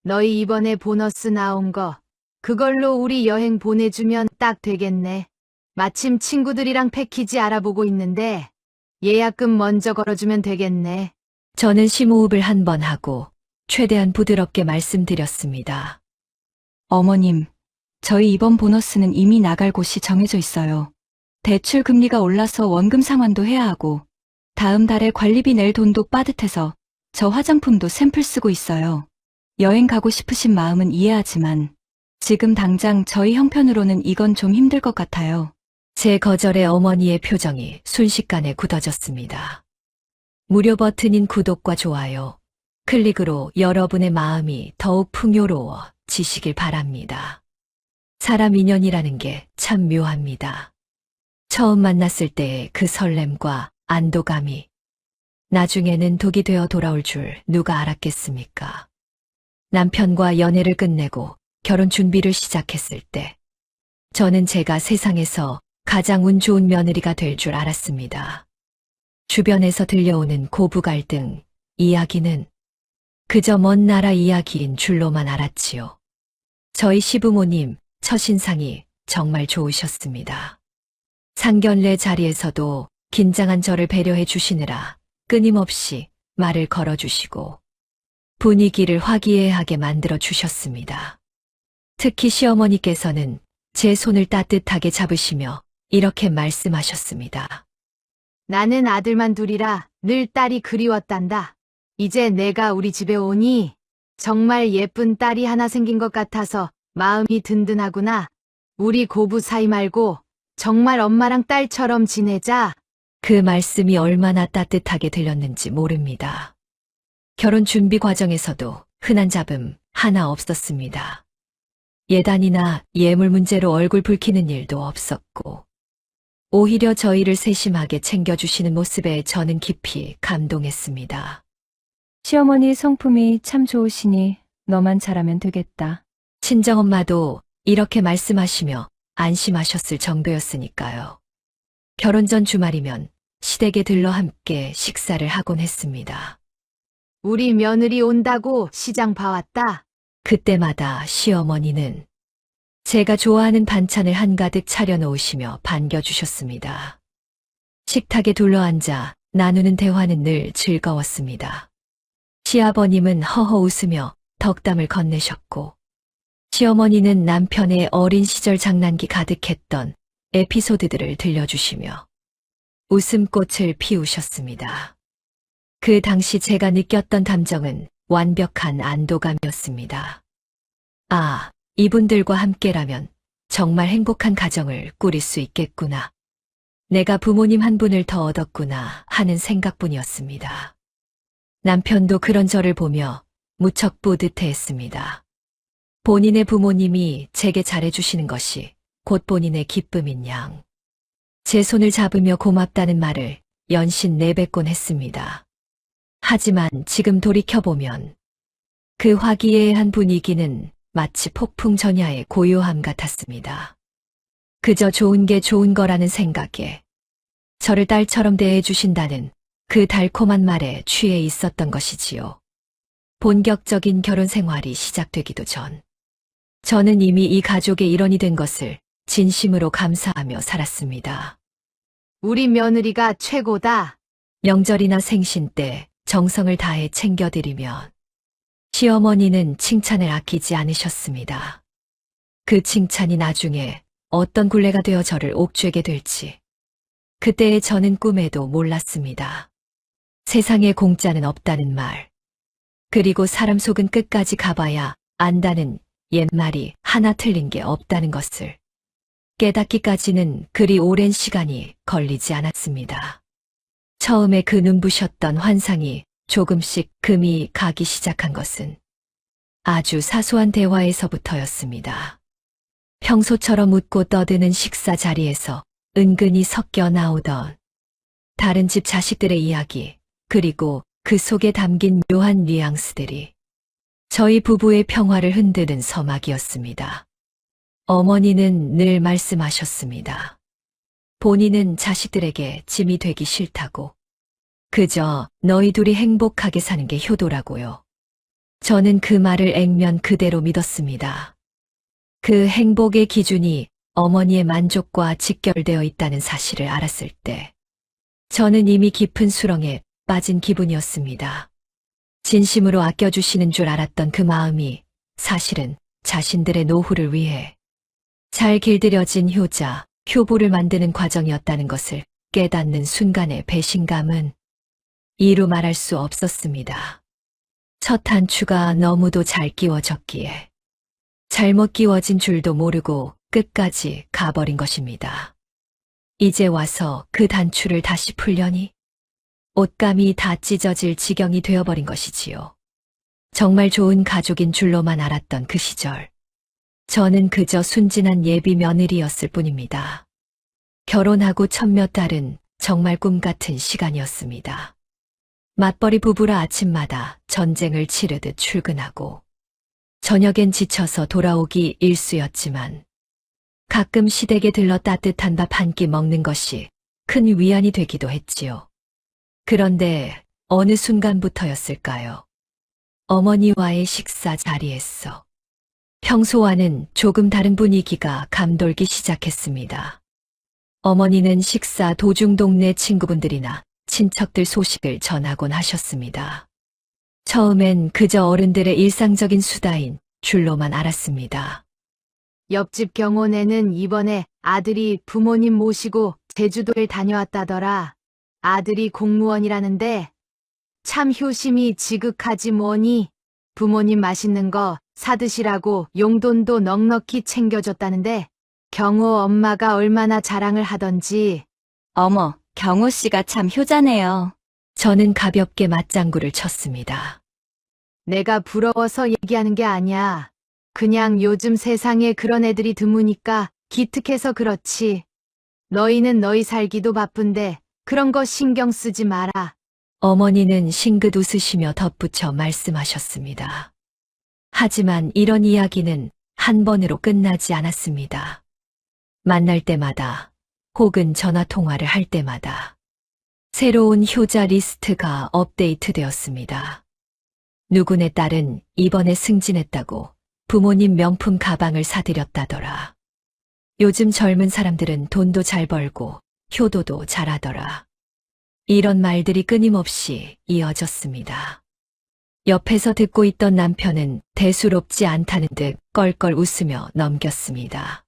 너희 이번에 보너스 나온 거, 그걸로 우리 여행 보내주면 딱 되겠네. 마침 친구들이랑 패키지 알아보고 있는데 예약금 먼저 걸어주면 되겠네. 저는 심호흡을 한 번 하고 최대한 부드럽게 말씀드렸습니다. 어머님, 저희 이번 보너스는 이미 나갈 곳이 정해져 있어요. 대출 금리가 올라서 원금 상환도 해야 하고 다음 달에 관리비 낼 돈도 빠듯해서 저 화장품도 샘플 쓰고 있어요. 여행 가고 싶으신 마음은 이해하지만 지금 당장 저희 형편으로는 이건 좀 힘들 것 같아요. 제 거절에 어머니의 표정이 순식간에 굳어졌습니다. 무료 버튼인 구독과 좋아요, 클릭으로 여러분의 마음이 더욱 풍요로워지시길 바랍니다. 사람 인연이라는 게 참 묘합니다. 처음 만났을 때의 그 설렘과 안도감이 나중에는 독이 되어 돌아올 줄 누가 알았겠습니까? 남편과 연애를 끝내고 결혼 준비를 시작했을 때 저는 제가 세상에서 가장 운 좋은 며느리가 될 줄 알았습니다. 주변에서 들려오는 고부 갈등 이야기는 그저 먼 나라 이야기인 줄로만 알았지요. 저희 시부모님 첫인상이 정말 좋으셨습니다. 상견례 자리에서도 긴장한 저를 배려해 주시느라 끊임없이 말을 걸어주시고 분위기를 화기애애하게 만들어 주셨습니다. 특히 시어머니께서는 제 손을 따뜻하게 잡으시며 이렇게 말씀하셨습니다. 나는 아들만 둘이라 늘 딸이 그리웠단다. 이제 내가 우리 집에 오니 정말 예쁜 딸이 하나 생긴 것 같아서 마음이 든든하구나. 우리 고부 사이 말고 정말 엄마랑 딸처럼 지내자. 그 말씀이 얼마나 따뜻하게 들렸는지 모릅니다. 결혼 준비 과정에서도 흔한 잡음 하나 없었습니다. 예단이나 예물 문제로 얼굴 붉히는 일도 없었고 오히려 저희를 세심하게 챙겨주시는 모습에 저는 깊이 감동했습니다. 시어머니 성품이 참 좋으시니 너만 잘하면 되겠다. 친정엄마도 이렇게 말씀하시며 안심하셨을 정도였으니까요. 결혼 전 주말이면 시댁에 들러 함께 식사를 하곤 했습니다. 우리 며느리 온다고 시장 봐왔다. 그때마다 시어머니는 제가 좋아하는 반찬을 한가득 차려놓으시며 반겨주셨습니다. 식탁에 둘러앉아 나누는 대화는 늘 즐거웠습니다. 시아버님은 허허 웃으며 덕담을 건네셨고 시어머니는 남편의 어린 시절 장난기 가득했던 에피소드들을 들려주시며 웃음꽃을 피우셨습니다. 그 당시 제가 느꼈던 감정은 완벽한 안도감이었습니다. 아, 이분들과 함께라면 정말 행복한 가정을 꾸릴 수 있겠구나. 내가 부모님 한 분을 더 얻었구나 하는 생각뿐이었습니다. 남편도 그런 저를 보며 무척 뿌듯해했습니다. 본인의 부모님이 제게 잘해주시는 것이 곧 본인의 기쁨인 양. 제 손을 잡으며 고맙다는 말을 연신 내뱉곤 했습니다. 하지만 지금 돌이켜보면 그 화기애애한 분위기는 마치 폭풍 전야의 고요함 같았습니다. 그저 좋은 게 좋은 거라는 생각에 저를 딸처럼 대해주신다는 그 달콤한 말에 취해 있었던 것이지요. 본격적인 결혼 생활이 시작되기도 전 저는 이미 이 가족의 일원이 된 것을 진심으로 감사하며 살았습니다. 우리 며느리가 최고다. 명절이나 생신 때 정성을 다해 챙겨드리면 시어머니는 칭찬을 아끼지 않으셨습니다. 그 칭찬이 나중에 어떤 굴레가 되어 저를 옥죄게 될지 그때의 저는 꿈에도 몰랐습니다. 세상에 공짜는 없다는 말, 그리고 사람 속은 끝까지 가봐야 안다는 옛말이 하나 틀린 게 없다는 것을 깨닫기까지는 그리 오랜 시간이 걸리지 않았습니다. 처음에 그 눈부셨던 환상이 조금씩 금이 가기 시작한 것은 아주 사소한 대화에서부터였습니다. 평소처럼 웃고 떠드는 식사 자리에서 은근히 섞여 나오던 다른 집 자식들의 이야기, 그리고 그 속에 담긴 묘한 뉘앙스들이 저희 부부의 평화를 흔드는 서막이었습니다. 어머니는 늘 말씀하셨습니다. 본인은 자식들에게 짐이 되기 싫다고. 그저 너희 둘이 행복하게 사는 게 효도라고요. 저는 그 말을 액면 그대로 믿었습니다. 그 행복의 기준이 어머니의 만족과 직결되어 있다는 사실을 알았을 때, 저는 이미 깊은 수렁에 빠진 기분이었습니다. 진심으로 아껴주시는 줄 알았던 그 마음이 사실은 자신들의 노후를 위해 잘 길들여진 효자, 효부를 만드는 과정이었다는 것을 깨닫는 순간의 배신감은 이루 말할 수 없었습니다. 첫 단추가 너무도 잘 끼워졌기에 잘못 끼워진 줄도 모르고 끝까지 가버린 것입니다. 이제 와서 그 단추를 다시 풀려니 옷감이 다 찢어질 지경이 되어버린 것이지요. 정말 좋은 가족인 줄로만 알았던 그 시절, 저는 그저 순진한 예비 며느리였을 뿐입니다. 결혼하고 첫몇 달은 정말 꿈 같은 시간이었습니다. 맞벌이 부부라 아침마다 전쟁을 치르듯 출근하고 저녁엔 지쳐서 돌아오기 일쑤였지만 가끔 시댁에 들러 따뜻한 밥 한 끼 먹는 것이 큰 위안이 되기도 했지요. 그런데 어느 순간부터였을까요? 어머니와의 식사 자리에서 평소와는 조금 다른 분위기가 감돌기 시작했습니다. 어머니는 식사 도중 동네 친구분들이나 친척들 소식을 전하곤 하셨습니다. 처음엔 그저 어른들의 일상적인 수다인 줄로만 알았습니다. 옆집 경호네는 이번에 아들이 부모님 모시고 제주도를 다녀왔다더라. 아들이 공무원이라는데 참 효심이 지극하지 뭐니. 부모님 맛있는 거 사드시라고 용돈도 넉넉히 챙겨줬다는데 경호 엄마가 얼마나 자랑을 하던지. 어머, 경호 씨가 참 효자네요. 저는 가볍게 맞장구를 쳤습니다. 내가 부러워서 얘기하는 게 아니야. 그냥 요즘 세상에 그런 애들이 드무니까 기특해서 그렇지. 너희는 너희 살기도 바쁜데 그런 거 신경 쓰지 마라. 어머니는 싱긋 웃으시며 덧붙여 말씀하셨습니다. 하지만 이런 이야기는 한 번으로 끝나지 않았습니다. 만날 때마다 혹은 전화 통화를 할 때마다 새로운 효자 리스트가 업데이트되었습니다. 누구네 딸은 이번에 승진했다고 부모님 명품 가방을 사드렸다더라. 요즘 젊은 사람들은 돈도 잘 벌고 효도도 잘하더라. 이런 말들이 끊임없이 이어졌습니다. 옆에서 듣고 있던 남편은 대수롭지 않다는 듯 껄껄 웃으며 넘겼습니다.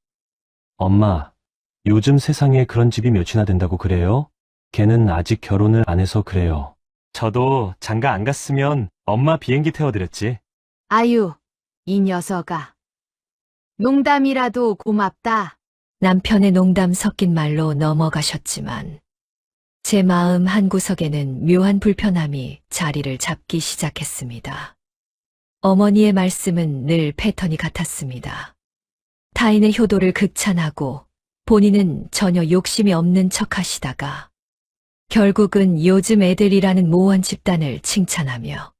엄마, 요즘 세상에 그런 집이 몇이나 된다고 그래요? 걔는 아직 결혼을 안 해서 그래요. 저도 장가 안 갔으면 엄마 비행기 태워드렸지. 아유, 이 녀석아. 농담이라도 고맙다. 남편의 농담 섞인 말로 넘어가셨지만 제 마음 한구석에는 묘한 불편함이 자리를 잡기 시작했습니다. 어머니의 말씀은 늘 패턴이 같았습니다. 타인의 효도를 극찬하고 본인은 전혀 욕심이 없는 척 하시다가 결국은 요즘 애들이라는 모원 집단을 칭찬하며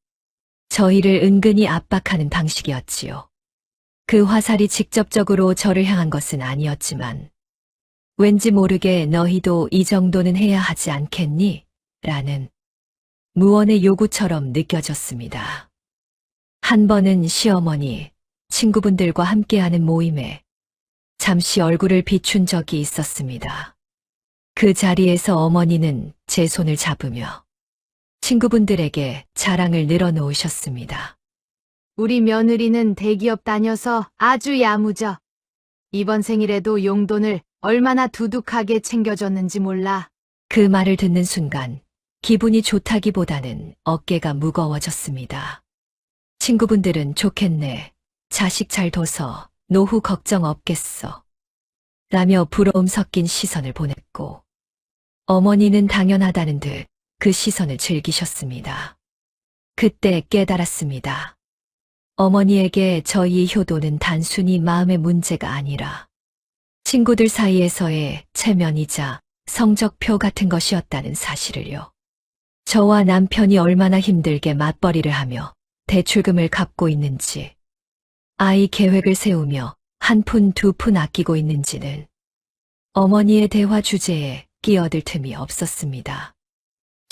저희를 은근히 압박하는 방식이었지요. 그 화살이 직접적으로 저를 향한 것은 아니었지만 왠지 모르게 너희도 이 정도는 해야 하지 않겠니? 라는 무언의 요구처럼 느껴졌습니다. 한 번은 시어머니, 친구분들과 함께하는 모임에 잠시 얼굴을 비춘 적이 있었습니다. 그 자리에서 어머니는 제 손을 잡으며 친구분들에게 자랑을 늘어놓으셨습니다. 우리 며느리는 대기업 다녀서 아주 야무져. 이번 생일에도 용돈을 얼마나 두둑하게 챙겨줬는지 몰라. 그 말을 듣는 순간 기분이 좋다기보다는 어깨가 무거워졌습니다. 친구분들은 좋겠네. 자식 잘 둬서 노후 걱정 없겠어. 라며 부러움 섞인 시선을 보냈고 어머니는 당연하다는 듯 그 시선을 즐기셨습니다. 그때 깨달았습니다. 어머니에게 저희의 효도는 단순히 마음의 문제가 아니라 친구들 사이에서의 체면이자 성적표 같은 것이었다는 사실을요. 저와 남편이 얼마나 힘들게 맞벌이를 하며 대출금을 갚고 있는지, 아이 계획을 세우며 한 푼 두 푼 아끼고 있는지는 어머니의 대화 주제에 끼어들 틈이 없었습니다.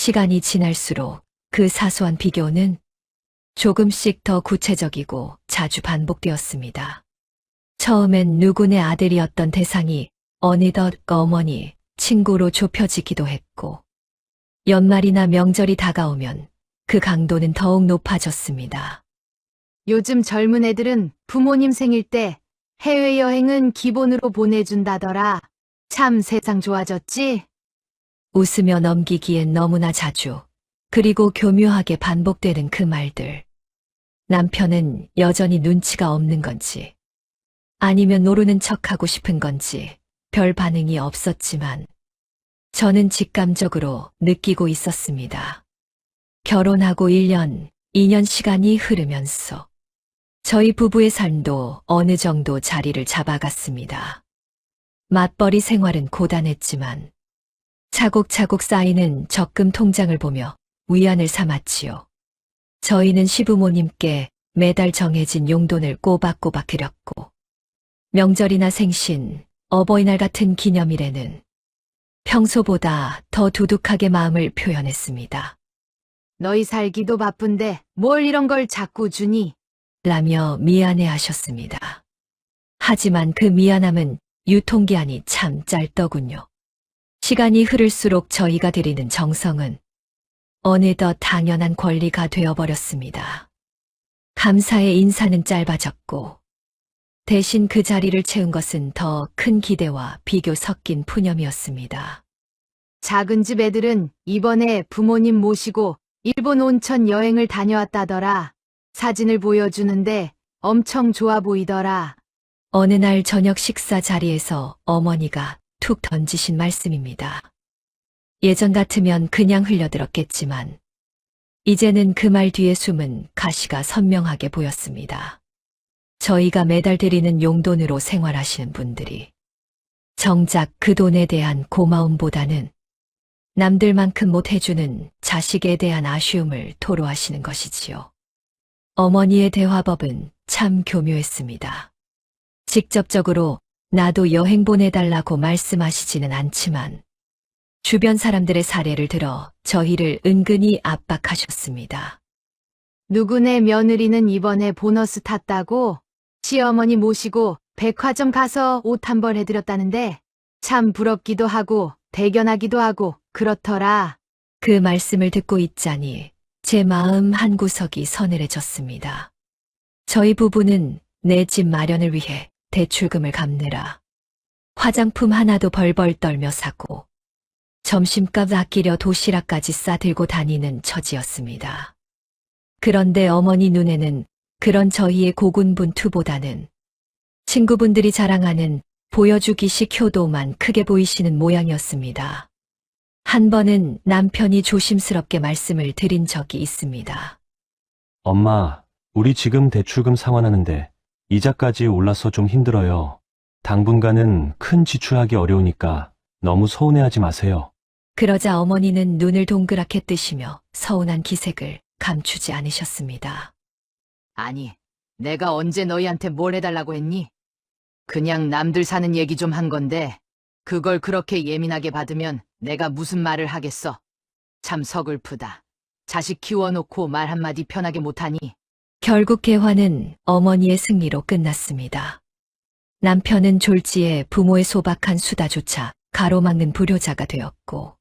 시간이 지날수록 그 사소한 비교는 조금씩 더 구체적이고 자주 반복되었습니다. 처음엔 누구네 아들이었던 대상이 어느덧 어머니, 친구로 좁혀지기도 했고, 연말이나 명절이 다가오면 그 강도는 더욱 높아졌습니다. 요즘 젊은 애들은 부모님 생일 때 해외여행은 기본으로 보내준다더라. 참 세상 좋아졌지? 웃으며 넘기기엔 너무나 자주, 그리고 교묘하게 반복되는 그 말들. 남편은 여전히 눈치가 없는 건지, 아니면 모르는 척하고 싶은 건지 별 반응이 없었지만, 저는 직감적으로 느끼고 있었습니다. 결혼하고 1년, 2년 시간이 흐르면서 저희 부부의 삶도 어느 정도 자리를 잡아갔습니다. 맞벌이 생활은 고단했지만 차곡차곡 쌓이는 적금 통장을 보며 위안을 삼았지요. 저희는 시부모님께 매달 정해진 용돈을 꼬박꼬박 드렸고, 명절이나 생신, 어버이날 같은 기념일에는 평소보다 더 두둑하게 마음을 표현했습니다. 너희 살기도 바쁜데 뭘 이런 걸 자꾸 주니? 라며 미안해 하셨습니다. 하지만 그 미안함은 유통기한이 참 짧더군요. 시간이 흐를수록 저희가 드리는 정성은 어느덧 당연한 권리가 되어버렸습니다. 감사의 인사는 짧아졌고, 대신 그 자리를 채운 것은 더 큰 기대와 비교 섞인 푸념이었습니다. 작은 집 애들은 이번에 부모님 모시고 일본 온천 여행을 다녀왔다더라. 사진을 보여주는데 엄청 좋아 보이더라. 어느 날 저녁 식사 자리에서 어머니가 툭 던지신 말씀입니다. 예전 같으면 그냥 흘려들었겠지만, 이제는 그 말 뒤에 숨은 가시가 선명하게 보였습니다. 저희가 매달 드리는 용돈으로 생활하시는 분들이 정작 그 돈에 대한 고마움보다는 남들만큼 못 해주는 자식에 대한 아쉬움을 토로하시는 것이지요. 어머니의 대화법은 참 교묘했습니다. 직접적으로 나도 여행 보내달라고 말씀하시지는 않지만 주변 사람들의 사례를 들어 저희를 은근히 압박하셨습니다. 누구네 며느리는 이번에 보너스 탔다고? 시어머니 모시고 백화점 가서 옷 한 벌 해드렸다는데 참 부럽기도 하고 대견하기도 하고 그렇더라. 그 말씀을 듣고 있자니 제 마음 한구석이 서늘해졌습니다. 저희 부부는 내 집 마련을 위해 대출금을 갚느라 화장품 하나도 벌벌 떨며 사고 점심값 아끼려 도시락까지 싸들고 다니는 처지였습니다. 그런데 어머니 눈에는 그런 저희의 고군분투보다는 친구분들이 자랑하는 보여주기식 효도만 크게 보이시는 모양이었습니다. 한 번은 남편이 조심스럽게 말씀을 드린 적이 있습니다. 엄마, 우리 지금 대출금 상환하는데 이자까지 올라서 좀 힘들어요. 당분간은 큰 지출하기 어려우니까 너무 서운해하지 마세요. 그러자 어머니는 눈을 동그랗게 뜨시며 서운한 기색을 감추지 않으셨습니다. 아니, 내가 언제 너희한테 뭘 해달라고 했니? 그냥 남들 사는 얘기 좀 한 건데 그걸 그렇게 예민하게 받으면 내가 무슨 말을 하겠어. 참 서글프다. 자식 키워놓고 말 한마디 편하게 못하니. 결국 개화는 어머니의 승리로 끝났습니다. 남편은 졸지에 부모의 소박한 수다조차 가로막는 불효자가 되었고,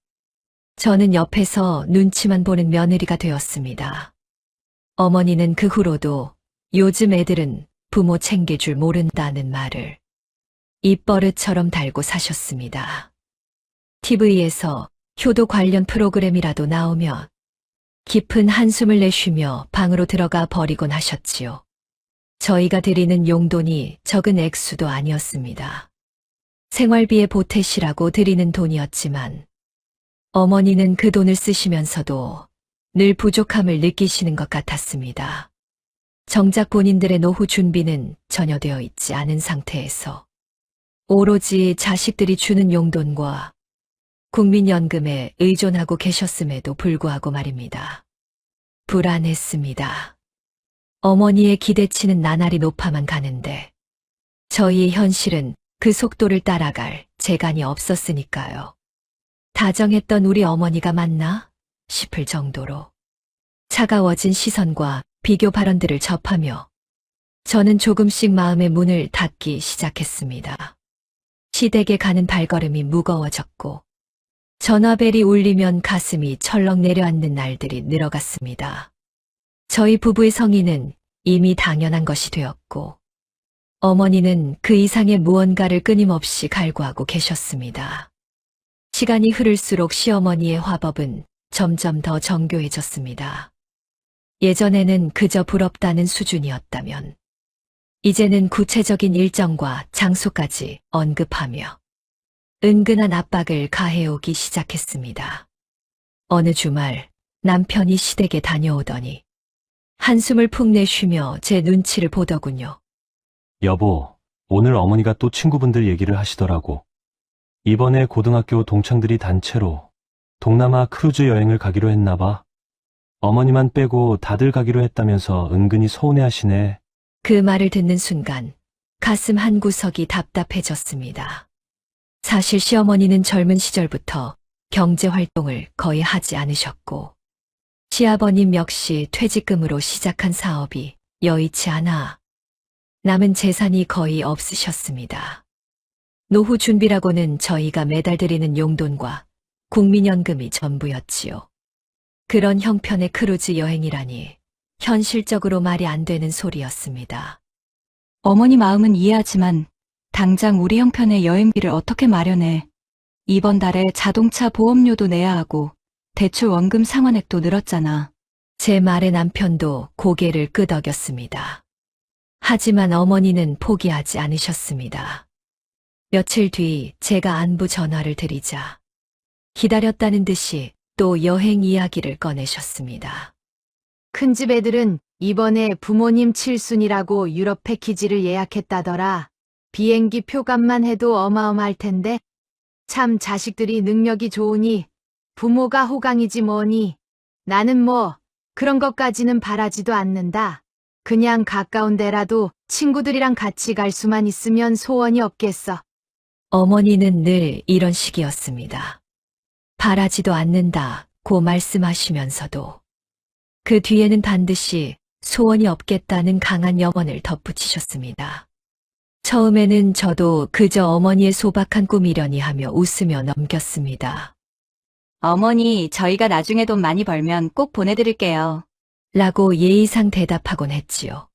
저는 옆에서 눈치만 보는 며느리가 되었습니다. 어머니는 그 후로도 요즘 애들은 부모 챙길 줄 모른다는 말을 입버릇처럼 달고 사셨습니다. TV에서 효도 관련 프로그램이라도 나오면 깊은 한숨을 내쉬며 방으로 들어가 버리곤 하셨지요. 저희가 드리는 용돈이 적은 액수도 아니었습니다. 생활비의 보탰이라고 드리는 돈이었지만 어머니는 그 돈을 쓰시면서도 늘 부족함을 느끼시는 것 같았습니다. 정작 본인들의 노후 준비는 전혀 되어 있지 않은 상태에서 오로지 자식들이 주는 용돈과 국민연금에 의존하고 계셨음에도 불구하고 말입니다. 불안했습니다. 어머니의 기대치는 나날이 높아만 가는데 저희의 현실은 그 속도를 따라갈 재간이 없었으니까요. 다정했던 우리 어머니가 맞나 싶을 정도로 차가워진 시선과 비교 발언들을 접하며 저는 조금씩 마음의 문을 닫기 시작했습니다. 시댁에 가는 발걸음이 무거워졌고 전화벨이 울리면 가슴이 철렁 내려앉는 날들이 늘어갔습니다. 저희 부부의 성의는 이미 당연한 것이 되었고 어머니는 그 이상의 무언가를 끊임없이 갈구하고 계셨습니다. 시간이 흐를수록 시어머니의 화법은 점점 더 정교해졌습니다. 예전에는 그저 부럽다는 수준이었다면 이제는 구체적인 일정과 장소까지 언급하며 은근한 압박을 가해오기 시작했습니다. 어느 주말 남편이 시댁에 다녀오더니 한숨을 푹 내쉬며 제 눈치를 보더군요. 여보, 오늘 어머니가 또 친구분들 얘기를 하시더라고. 이번에 고등학교 동창들이 단체로 동남아 크루즈 여행을 가기로 했나 봐. 어머니만 빼고 다들 가기로 했다면서 은근히 서운해하시네. 그 말을 듣는 순간 가슴 한 구석이 답답해졌습니다. 사실 시어머니는 젊은 시절부터 경제 활동을 거의 하지 않으셨고 시아버님 역시 퇴직금으로 시작한 사업이 여의치 않아 남은 재산이 거의 없으셨습니다. 노후 준비라고는 저희가 매달 드리는 용돈과 국민연금이 전부였지요. 그런 형편의 크루즈 여행이라니 현실적으로 말이 안 되는 소리였습니다. 어머니 마음은 이해하지만 당장 우리 형편의 여행비를 어떻게 마련해. 이번 달에 자동차 보험료도 내야 하고 대출 원금 상환액도 늘었잖아. 제 말에 남편도 고개를 끄덕였습니다. 하지만 어머니는 포기하지 않으셨습니다. 며칠 뒤 제가 안부 전화를 드리자 기다렸다는 듯이 또 여행 이야기를 꺼내셨습니다. 큰집 애들은 이번에 부모님 칠순이라고 유럽 패키지를 예약했다더라. 비행기 표값만 해도 어마어마할 텐데 참 자식들이 능력이 좋으니 부모가 호강이지 뭐니. 나는 뭐 그런 것까지는 바라지도 않는다. 그냥 가까운 데라도 친구들이랑 같이 갈 수만 있으면 소원이 없겠어. 어머니는 늘 이런 식이었습니다. 바라지도 않는다고 말씀하시면서도 그 뒤에는 반드시 소원이 없겠다는 강한 염원을 덧붙이셨습니다. 처음에는 저도 그저 어머니의 소박한 꿈이려니 하며 웃으며 넘겼습니다. 어머니, 저희가 나중에 돈 많이 벌면 꼭 보내드릴게요. 라고 예의상 대답하곤 했지요.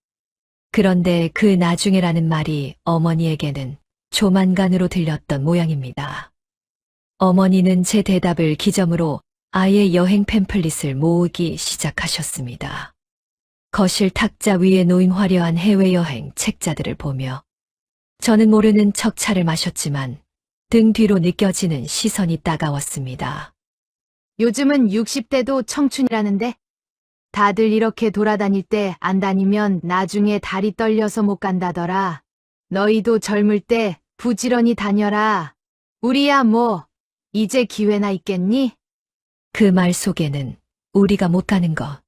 그런데 그 나중에라는 말이 어머니에게는 조만간으로 들렸던 모양입니다. 어머니는 제 대답을 기점으로 아예 여행 팸플릿을 모으기 시작하셨습니다. 거실 탁자 위에 놓인 화려한 해외여행 책자들을 보며 저는 모르는 척 차를 마셨지만 등 뒤로 느껴지는 시선이 따가웠습니다. 요즘은 60대도 청춘이라는데 다들 이렇게 돌아다닐 때 안 다니면 나중에 다리 떨려서 못 간다더라. 너희도 젊을 때 부지런히 다녀라. 우리야 뭐 이제 기회나 있겠니? 그 말 속에는 우리가 못 가는 것,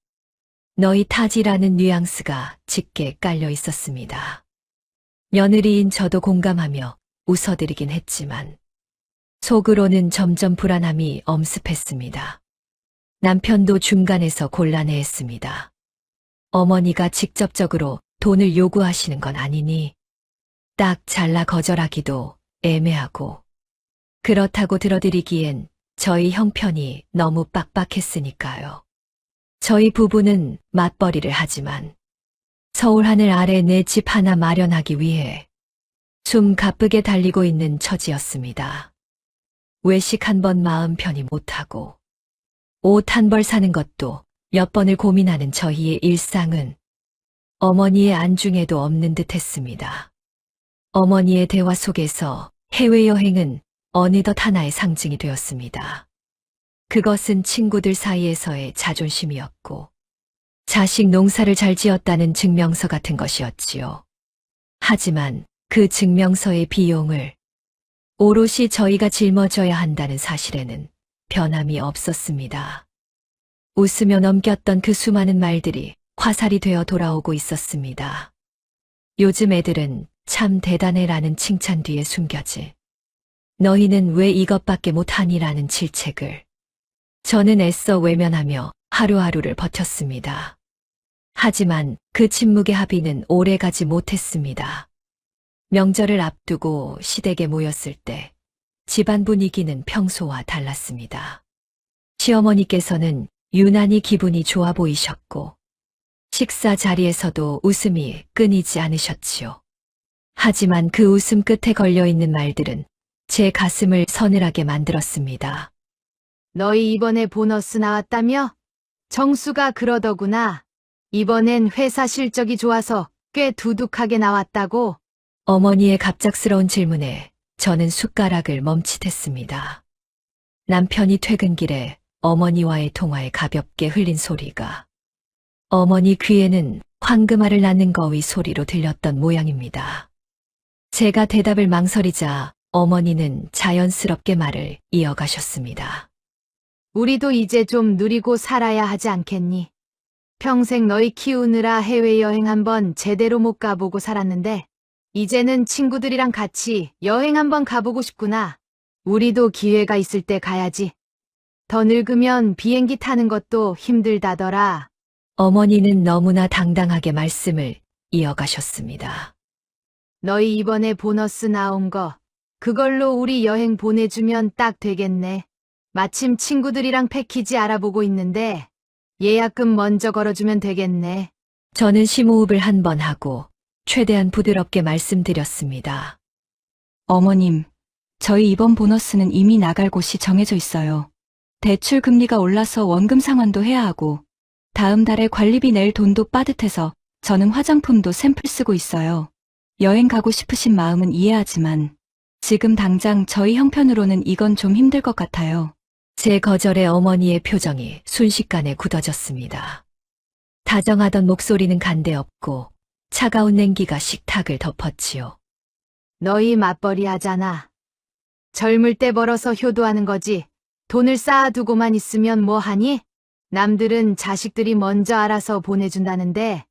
너희 탓이라는 뉘앙스가 짙게 깔려 있었습니다. 며느리인 저도 공감하며 웃어드리긴 했지만 속으로는 점점 불안함이 엄습했습니다. 남편도 중간에서 곤란해했습니다. 어머니가 직접적으로 돈을 요구하시는 건 아니니 딱 잘라 거절하기도 애매하고 그렇다고 들어드리기엔 저희 형편이 너무 빡빡했으니까요. 저희 부부는 맞벌이를 하지만 서울 하늘 아래 내 집 하나 마련하기 위해 숨 가쁘게 달리고 있는 처지였습니다. 외식 한 번 마음 편히 못하고 옷 한 벌 사는 것도 몇 번을 고민하는 저희의 일상은 어머니의 안중에도 없는 듯 했습니다. 어머니의 대화 속에서 해외여행은 어느덧 하나의 상징이 되었습니다. 그것은 친구들 사이에서의 자존심이었고 자식 농사를 잘 지었다는 증명서 같은 것이었지요. 하지만 그 증명서의 비용을 오롯이 저희가 짊어져야 한다는 사실에는 변함이 없었습니다. 웃으며 넘겼던 그 수많은 말들이 화살이 되어 돌아오고 있었습니다. 요즘 애들은 참 대단해라는 칭찬 뒤에 숨겨진 너희는 왜 이것밖에 못하니라는 질책을 저는 애써 외면하며 하루하루를 버텼습니다. 하지만 그 침묵의 합의는 오래가지 못했습니다. 명절을 앞두고 시댁에 모였을 때 집안 분위기는 평소와 달랐습니다. 시어머니께서는 유난히 기분이 좋아 보이셨고 식사 자리에서도 웃음이 끊이지 않으셨지요. 하지만 그 웃음 끝에 걸려있는 말들은 제 가슴을 서늘하게 만들었습니다. 너희 이번에 보너스 나왔다며? 정수가 그러더구나. 이번엔 회사 실적이 좋아서 꽤 두둑하게 나왔다고. 어머니의 갑작스러운 질문에 저는 숟가락을 멈칫했습니다. 남편이 퇴근길에 어머니와의 통화에 가볍게 흘린 소리가 어머니 귀에는 황금알을 낳는 거위 소리로 들렸던 모양입니다. 제가 대답을 망설이자 어머니는 자연스럽게 말을 이어가셨습니다. 우리도 이제 좀 누리고 살아야 하지 않겠니? 평생 너희 키우느라 해외여행 한번 제대로 못 가보고 살았는데 이제는 친구들이랑 같이 여행 한번 가보고 싶구나. 우리도 기회가 있을 때 가야지. 더 늙으면 비행기 타는 것도 힘들다더라. 어머니는 너무나 당당하게 말씀을 이어가셨습니다. 너희 이번에 보너스 나온 거 그걸로 우리 여행 보내주면 딱 되겠네. 마침 친구들이랑 패키지 알아보고 있는데 예약금 먼저 걸어주면 되겠네. 저는 심호흡을 한 번 하고 최대한 부드럽게 말씀드렸습니다. 어머님, 저희 이번 보너스는 이미 나갈 곳이 정해져 있어요. 대출 금리가 올라서 원금 상환도 해야 하고 다음 달에 관리비 낼 돈도 빠듯해서 저는 화장품도 샘플 쓰고 있어요. 여행 가고 싶으신 마음은 이해하지만 지금 당장 저희 형편으로는 이건 좀 힘들 것 같아요. 제 거절에 어머니의 표정이 순식간에 굳어졌습니다. 다정하던 목소리는 간데없고 차가운 냉기가 식탁을 덮었지요. 너희 맞벌이 하잖아. 젊을 때 벌어서 효도하는 거지. 돈을 쌓아두고만 있으면 뭐 하니? 남들은 자식들이 먼저 알아서 보내준다는데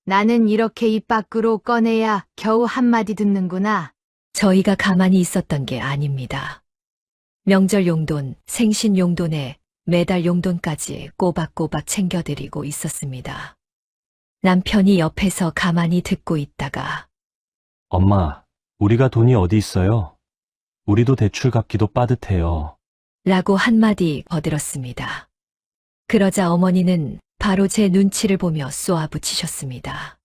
나는 이렇게 입 밖으로 꺼내야 겨우 한마디 듣는구나. 저희가 가만히 있었던 게 아닙니다. 명절 용돈, 생신 용돈에 매달 용돈까지 꼬박꼬박 챙겨드리고 있었습니다. 남편이 옆에서 가만히 듣고 있다가 엄마, 우리가 돈이 어디 있어요? 우리도 대출 갚기도 빠듯해요. 라고 한마디 거들었습니다. 그러자 어머니는 바로 제 눈치를 보며 쏘아붙이셨습니다.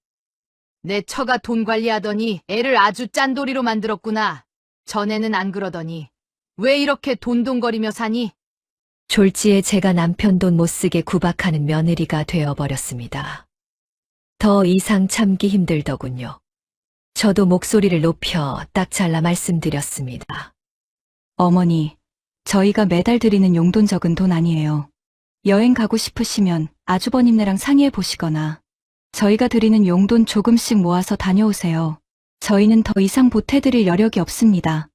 내 처가 돈 관리하더니 애를 아주 짠돌이로 만들었구나. 전에는 안 그러더니. 왜 이렇게 돈돈거리며 사니? 졸지에 제가 남편 돈 못 쓰게 구박하는 며느리가 되어버렸습니다. 더 이상 참기 힘들더군요. 저도 목소리를 높여 딱 잘라 말씀드렸습니다. 어머니, 저희가 매달 드리는 용돈 적은 돈 아니에요. 여행 가고 싶으시면 아주버님네랑 상의해 보시거나 저희가 드리는 용돈 조금씩 모아서 다녀오세요. 저희는 더 이상 보태드릴 여력이 없습니다.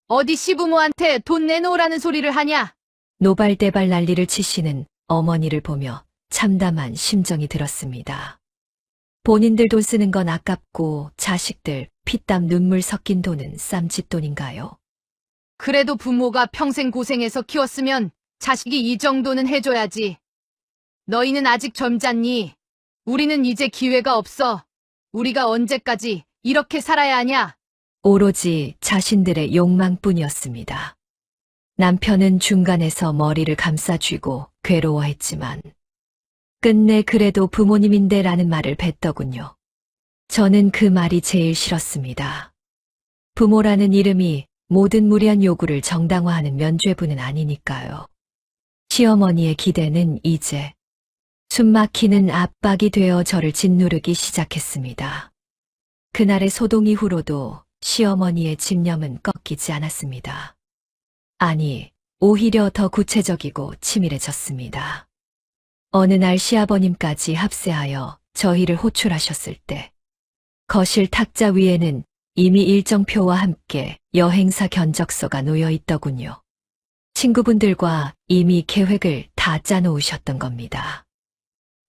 어디 시부모한테 돈 내놓으라는 소리를 하냐? 노발대발 난리를 치시는 어머니를 보며 참담한 심정이 들었습니다. 본인들 돈 쓰는 건 아깝고 자식들 피땀 눈물 섞인 돈은 쌈짓돈인가요? 그래도 부모가 평생 고생해서 키웠으면 자식이 이 정도는 해줘야지. 너희는 아직 젊잖니. 우리는 이제 기회가 없어. 우리가 언제까지 이렇게 살아야 하냐? 오로지 자신들의 욕망뿐이었습니다. 남편은 중간에서 머리를 감싸쥐고 괴로워했지만 끝내 그래도 부모님인데라는 말을 뱉더군요. 저는 그 말이 제일 싫었습니다. 부모라는 이름이 모든 무리한 요구를 정당화하는 면죄부는 아니니까요. 시어머니의 기대는 이제 숨막히는 압박이 되어 저를 짓누르기 시작했습니다. 그날의 소동 이후로도 시어머니의 집념은 꺾이지 않았습니다. 아니, 오히려 더 구체적이고 치밀해졌습니다. 어느 날 시아버님까지 합세하여 저희를 호출하셨을 때 거실 탁자 위에는 이미 일정표와 함께 여행사 견적서가 놓여 있더군요. 친구분들과 이미 계획을 다 짜놓으셨던 겁니다.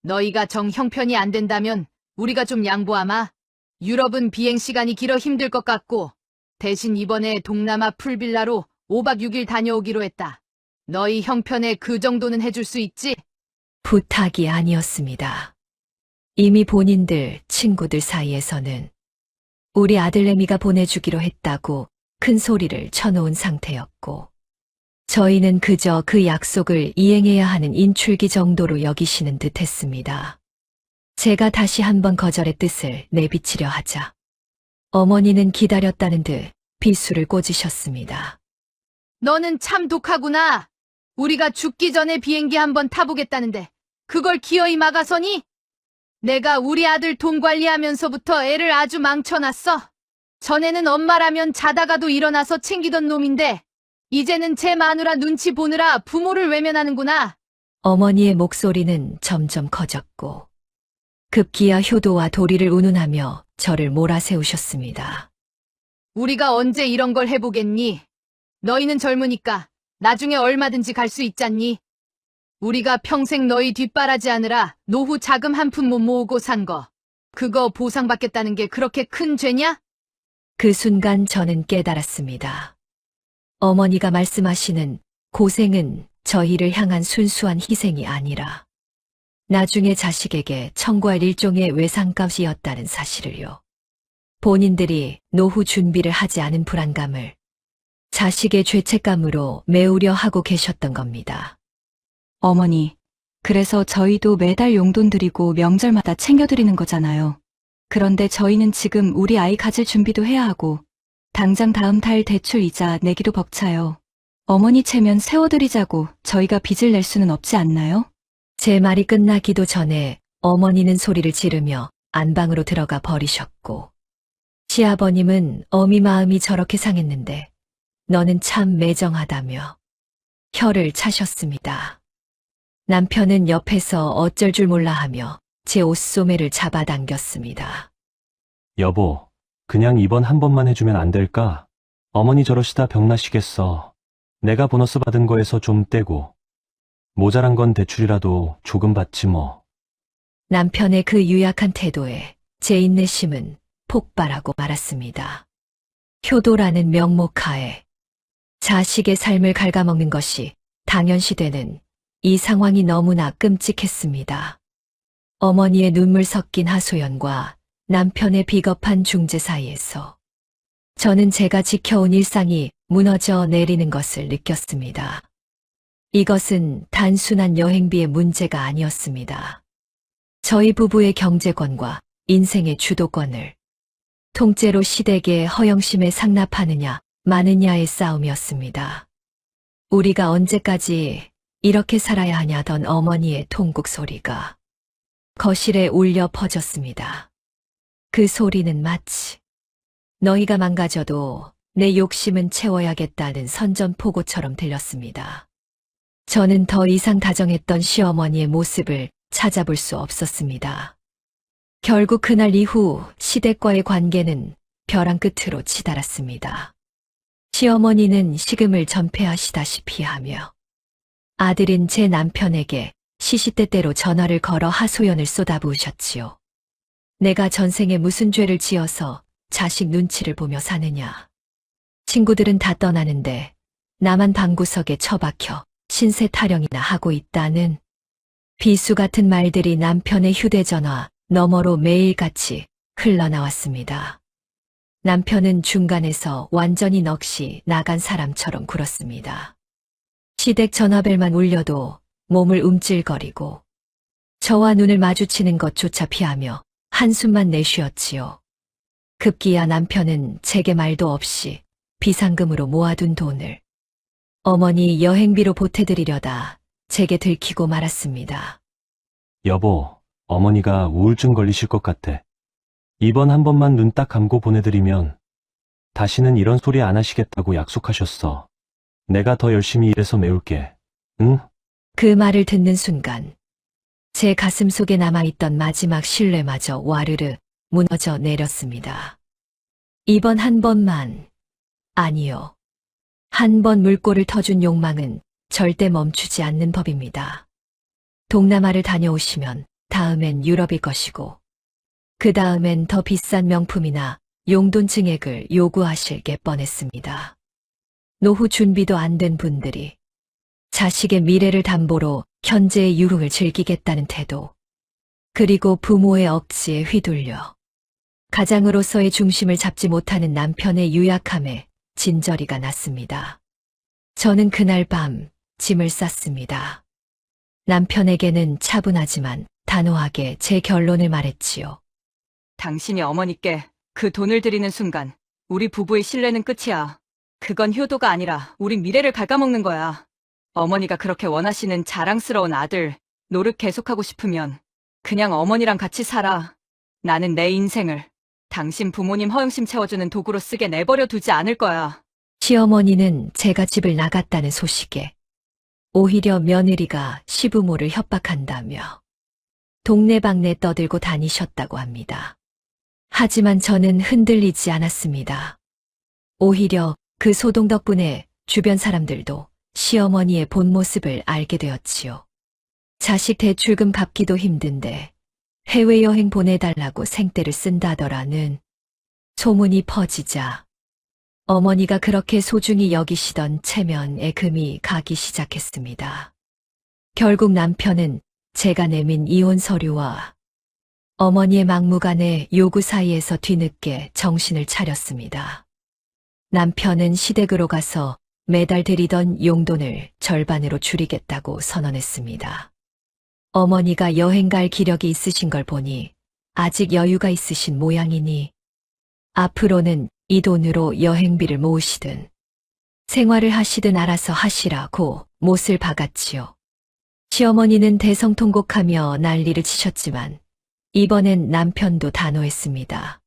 너희가 정 형편이 안 된다면 우리가 좀 양보하마. 유럽은 비행 시간이 길어 힘들 것 같고 대신 이번에 동남아 풀빌라로 5박 6일 다녀오기로 했다. 너희 형편에 그 정도는 해줄 수 있지? 부탁이 아니었습니다. 이미 본인들, 친구들 사이에서는 우리 아들내미가 보내주기로 했다고 큰 소리를 쳐놓은 상태였고, 저희는 그저 그 약속을 이행해야 하는 인출기 정도로 여기시는 듯 했습니다. 제가 다시 한번 거절의 뜻을 내비치려 하자 어머니는 기다렸다는 듯 비수를 꽂으셨습니다. 너는 참 독하구나. 우리가 죽기 전에 비행기 한번 타보겠다는데 그걸 기어이 막아서니? 내가 우리 아들 돈 관리하면서부터 애를 아주 망쳐놨어. 전에는 엄마라면 자다가도 일어나서 챙기던 놈인데 이제는 제 마누라 눈치 보느라 부모를 외면하는구나. 어머니의 목소리는 점점 커졌고 급기야 효도와 도리를 운운하며 저를 몰아세우셨습니다. 우리가 언제 이런 걸 해보겠니? 너희는 젊으니까 나중에 얼마든지 갈 수 있잖니. 우리가 평생 너희 뒷바라지하느라 노후 자금 한 푼 못 모으고 산 거. 그거 보상받겠다는 게 그렇게 큰 죄냐? 그 순간 저는 깨달았습니다. 어머니가 말씀하시는 고생은 저희를 향한 순수한 희생이 아니라 나중에 자식에게 청구할 일종의 외상값이었다는 사실을요. 본인들이 노후 준비를 하지 않은 불안감을 자식의 죄책감으로 메우려 하고 계셨던 겁니다. 어머니, 그래서 저희도 매달 용돈 드리고 명절마다 챙겨드리는 거잖아요. 그런데 저희는 지금 우리 아이 가질 준비도 해야 하고 당장 다음 달 대출 이자 내기도 벅차요. 어머니 체면 세워드리자고 저희가 빚을 낼 수는 없지 않나요? 제 말이 끝나기도 전에 어머니는 소리를 지르며 안방으로 들어가 버리셨고 시아버님은 어미 마음이 저렇게 상했는데 너는 참 매정하다며 혀를 차셨습니다. 남편은 옆에서 어쩔 줄 몰라 하며 제 옷소매를 잡아당겼습니다. 여보, 그냥 이번 한 번만 해주면 안 될까? 어머니 저러시다 병나시겠어. 내가 보너스 받은 거에서 좀 떼고. 모자란 건 대출이라도 조금 받지 뭐. 남편의 그 유약한 태도에 제 인내심은 폭발하고 말았습니다. 효도라는 명목하에 자식의 삶을 갉아먹는 것이 당연시되는 이 상황이 너무나 끔찍했습니다. 어머니의 눈물 섞인 하소연과 남편의 비겁한 중재 사이에서 저는 제가 지켜온 일상이 무너져 내리는 것을 느꼈습니다. 이것은 단순한 여행비의 문제가 아니었습니다. 저희 부부의 경제권과 인생의 주도권을 통째로 시댁의 허영심에 상납하느냐 마느냐의 싸움이었습니다. 우리가 언제까지 이렇게 살아야 하냐던 어머니의 통곡 소리가 거실에 울려 퍼졌습니다. 그 소리는 마치 너희가 망가져도 내 욕심은 채워야겠다는 선전포고처럼 들렸습니다. 저는 더 이상 다정했던 시어머니의 모습을 찾아볼 수 없었습니다. 결국 그날 이후 시댁과의 관계는 벼랑 끝으로 치달았습니다. 시어머니는 식음을 전폐하시다시피 하며 아들인 제 남편에게 시시때때로 전화를 걸어 하소연을 쏟아부으셨지요. 내가 전생에 무슨 죄를 지어서 자식 눈치를 보며 사느냐. 친구들은 다 떠나는데 나만 방구석에 처박혀 신세 타령이나 하고 있다는 비수 같은 말들이 남편의 휴대전화 너머로 매일같이 흘러나왔습니다. 남편은 중간에서 완전히 넋이 나간 사람처럼 굴었습니다. 시댁 전화벨만 울려도 몸을 움찔거리고 저와 눈을 마주치는 것조차 피하며 한숨만 내쉬었지요. 급기야 남편은 제게 말도 없이 비상금으로 모아둔 돈을 어머니 여행비로 보태드리려다 제게 들키고 말았습니다. 여보, 어머니가 우울증 걸리실 것 같아. 이번 한 번만 눈 딱 감고 보내드리면 다시는 이런 소리 안 하시겠다고 약속하셨어. 내가 더 열심히 일해서 메울게. 응? 그 말을 듣는 순간 제 가슴 속에 남아있던 마지막 신뢰마저 와르르 무너져 내렸습니다. 이번 한 번만, 아니요. 한 번 물꼬를 터준 욕망은 절대 멈추지 않는 법입니다. 동남아를 다녀오시면 다음엔 유럽일 것이고 그 다음엔 더 비싼 명품이나 용돈 증액을 요구하실 게 뻔했습니다. 노후 준비도 안 된 분들이 자식의 미래를 담보로 현재의 유흥을 즐기겠다는 태도. 그리고 부모의 억지에 휘둘려 가장으로서의 중심을 잡지 못하는 남편의 유약함에 진저리가 났습니다. 저는 그날 밤 짐을 쌌습니다. 남편에게는 차분하지만 단호하게 제 결론을 말했지요. 당신이 어머니께 그 돈을 드리는 순간 우리 부부의 신뢰는 끝이야. 그건 효도가 아니라 우리 미래를 갉아먹는 거야. 어머니가 그렇게 원하시는 자랑스러운 아들 노릇 계속하고 싶으면 그냥 어머니랑 같이 살아. 나는 내 인생을 당신 부모님 허영심 채워주는 도구로 쓰게 내버려 두지 않을 거야. 시어머니는 제가 집을 나갔다는 소식에 오히려 며느리가 시부모를 협박한다며 동네방네 떠들고 다니셨다고 합니다. 하지만 저는 흔들리지 않았습니다. 오히려 그 소동 덕분에 주변 사람들도 시어머니의 본 모습을 알게 되었지요. 자식 대출금 갚기도 힘든데 해외여행 보내달라고 생떼를 쓴다더라는 소문이 퍼지자 어머니가 그렇게 소중히 여기시던 체면에 금이 가기 시작했습니다. 결국 남편은 제가 내민 이혼 서류와 어머니의 막무가내 요구 사이에서 뒤늦게 정신을 차렸습니다. 남편은 시댁으로 가서 매달 드리던 용돈을 절반으로 줄이겠다고 선언했습니다. 어머니가 여행 갈 기력이 있으신 걸 보니 아직 여유가 있으신 모양이니 앞으로는 이 돈으로 여행비를 모으시든 생활을 하시든 알아서 하시라고 못을 박았지요. 시어머니는 대성통곡하며 난리를 치셨지만 이번엔 남편도 단호했습니다.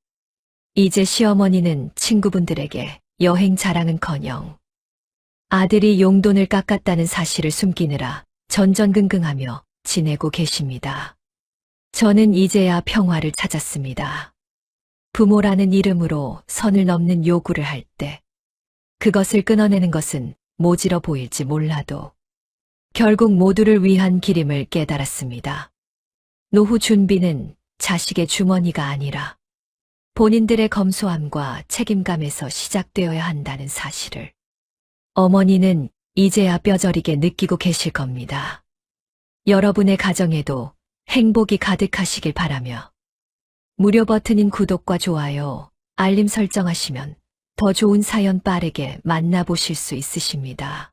이제 시어머니는 친구분들에게 여행 자랑은커녕 아들이 용돈을 깎았다는 사실을 숨기느라 전전긍긍하며 지내고 계십니다. 저는 이제야 평화를 찾았습니다. 부모라는 이름으로 선을 넘는 요구를 할 때 그것을 끊어내는 것은 모질어 보일지 몰라도 결국 모두를 위한 길임을 깨달았습니다. 노후 준비는 자식의 주머니가 아니라 본인들의 검소함과 책임감에서 시작되어야 한다는 사실을 어머니는 이제야 뼈저리게 느끼고 계실 겁니다. 여러분의 가정에도 행복이 가득하시길 바라며 무료 버튼인 구독과 좋아요, 알림 설정하시면 더 좋은 사연 빠르게 만나보실 수 있으십니다.